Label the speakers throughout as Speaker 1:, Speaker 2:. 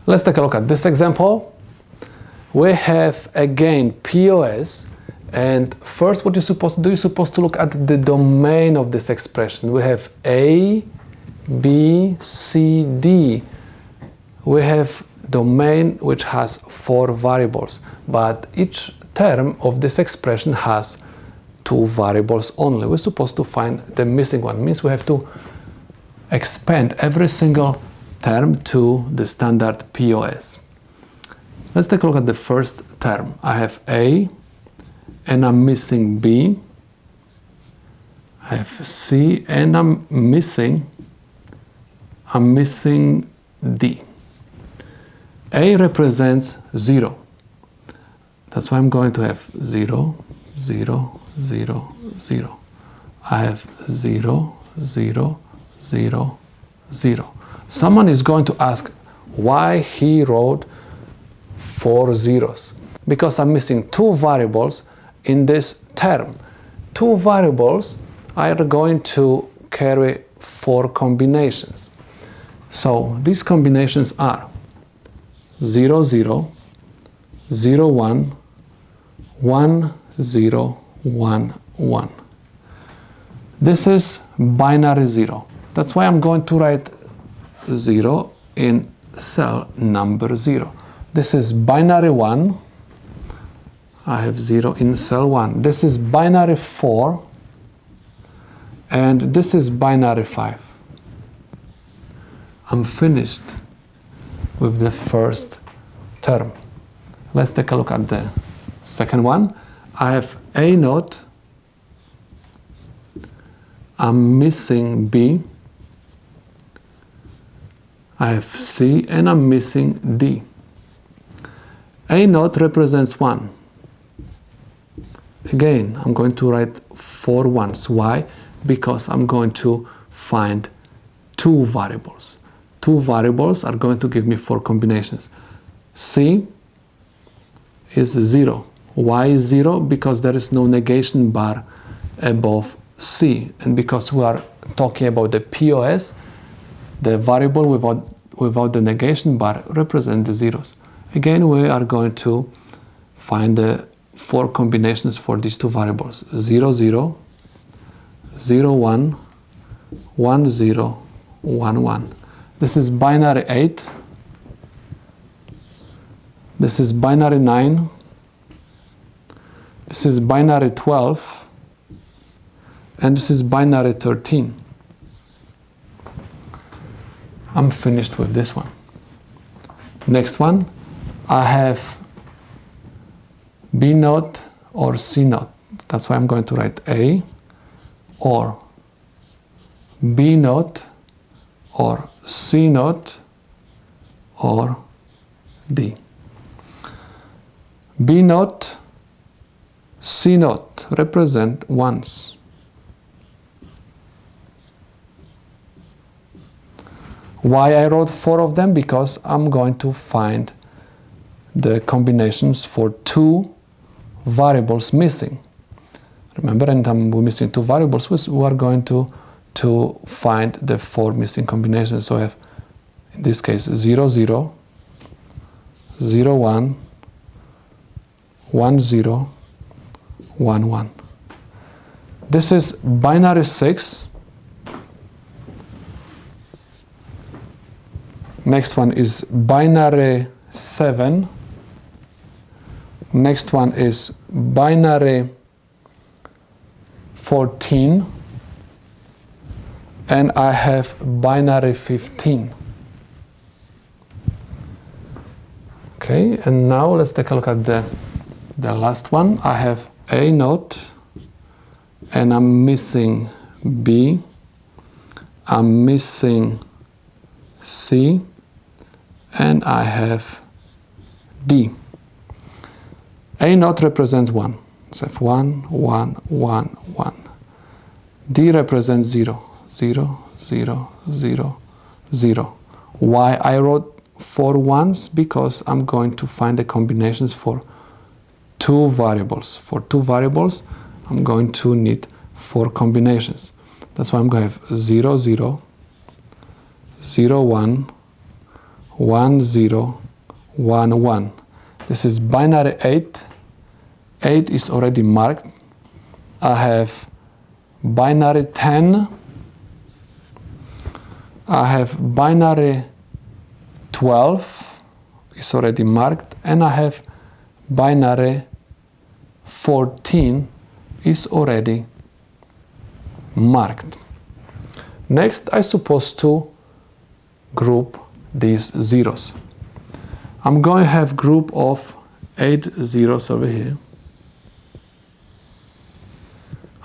Speaker 1: Let's take a look at this example. We have again POS, and first what you're supposed to do, you're supposed to look at the domain of this expression. We have A, B, C, D. We have domain which has 4 variables, but each term of this expression has 2 variables only. We're supposed to find the missing one. It means we have to expand every single term to the standard POS. Let's take a look at the first term. I have A and I'm missing B. I have C and I'm missing D. A represents 0. That's why I'm going to have 0, 0, 0, 0. I have 0, 0, 0, 0. Someone is going to ask why he wrote 4 zeros. Because I'm missing 2 variables in this term. 2 variables are going to carry 4 combinations. So these combinations are 0, 0, 0, 1, 1, 0, 1, 1. This is binary 0. That's why I'm going to write 0 in cell number 0. This is binary 1. I have 0 in cell 1. This is binary 4. And this is binary 5. I'm finished with the first term. Let's take a look at the second one. I have A naught. I'm missing B. I have C and I'm missing D. A naught represents 1. Again, I'm going to write 4 ones. Why? Because I'm going to find 2 variables. 2 variables are going to give me 4 combinations. C is 0. Why is 0? Because there is no negation bar above C. And because we are talking about the POS, the variable without the negation bar represents the zeros. Again, we are going to find the 4 combinations for these 2 variables. 0, 0, 0, 1, 1, 0, 1, 1. This is binary 8. This is binary 9. This is binary 12. And this is binary 13. I'm finished with this one. Next one, I have B naught or C naught. That's why I'm going to write A or B naught or C naught or D. B naught, C naught represent ones. Why I wrote 4 of them? Because I'm going to find the combinations for 2 variables missing. Remember, anytime we're missing 2 variables, we are going to find the 4 missing combinations. So I have, in this case, 0, 0, 0, 1, 1, 0, 1, 1. This is binary 6. Next one is binary 7. Next one is binary 14. And I have binary 15. Okay, and now let's take a look at the last one. I have A naught, and I'm missing B. I'm missing C. And I have D. A naught represents 1. So I have 1, 1, 1, 1. D represents 0, 0, 0, 0, 0. Why I wrote 4 ones? Because I'm going to find the combinations for 2 variables. For 2 variables, I'm going to need 4 combinations. That's why I'm going to have 0, 0, 0, 1, 1 0 1 1. This is binary 8. 8 is already marked. I have binary 10. I have binary 12 is already marked, and I have binary 14 is already marked. Next, I'm supposed to group these zeros. I'm going to have group of 8 zeros over here.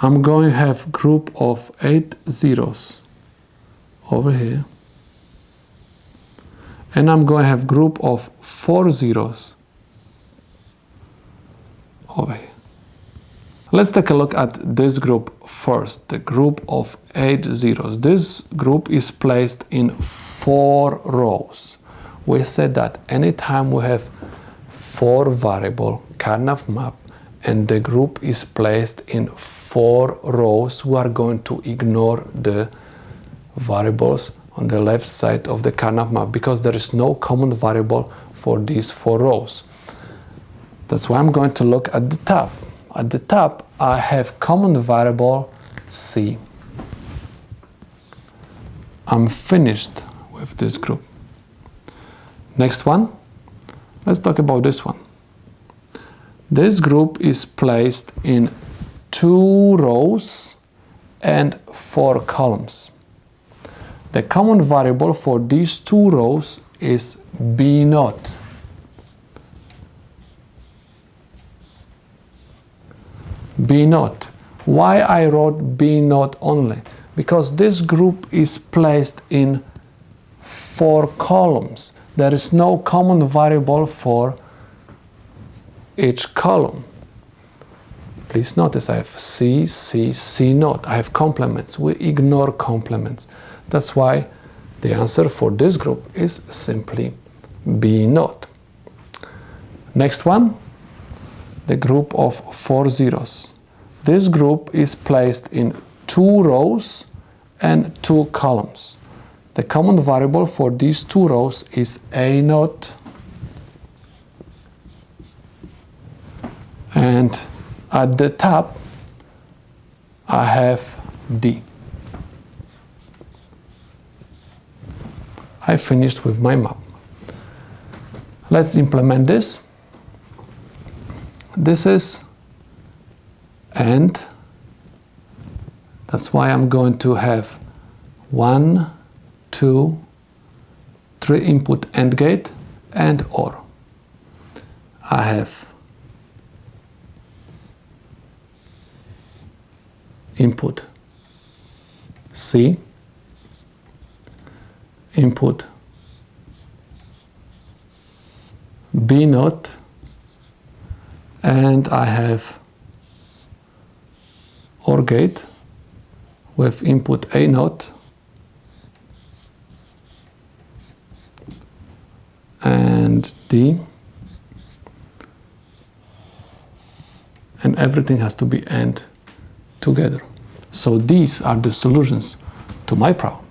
Speaker 1: I'm going to have group of 8 zeros over here. And I'm going to have group of 4 zeros over here. Let's take a look at this group first, the group of 8 zeros. This group is placed in 4 rows. We said that anytime we have 4 variable Karnaugh map and the group is placed in 4 rows, we are going to ignore the variables on the left side of the Karnaugh map because there is no common variable for these 4 rows. That's why I'm going to look at the top. At the top, I have common variable C. I'm finished with this group. Next one, let's talk about this one. This group is placed in 2 rows and 4 columns. The common variable for these 2 rows is B naught. B naught. Why I wrote B naught only? Because this group is placed in 4 columns. There is no common variable for each column. Please notice I have C, C, C naught. I have complements. We ignore complements. That's why the answer for this group is simply B naught. Next one, the group of 4 zeros. This group is placed in 2 rows and 2 columns. The common variable for these 2 rows is A naught, and at the top I have D. I finished with my map. Let's implement this. This is AND. That's why I'm going to have 1, 2, 3 input AND gate and OR. I have input C, input B naught, and I have OR gate with input A naught and D, and everything has to be AND together. So these are the solutions to my problem.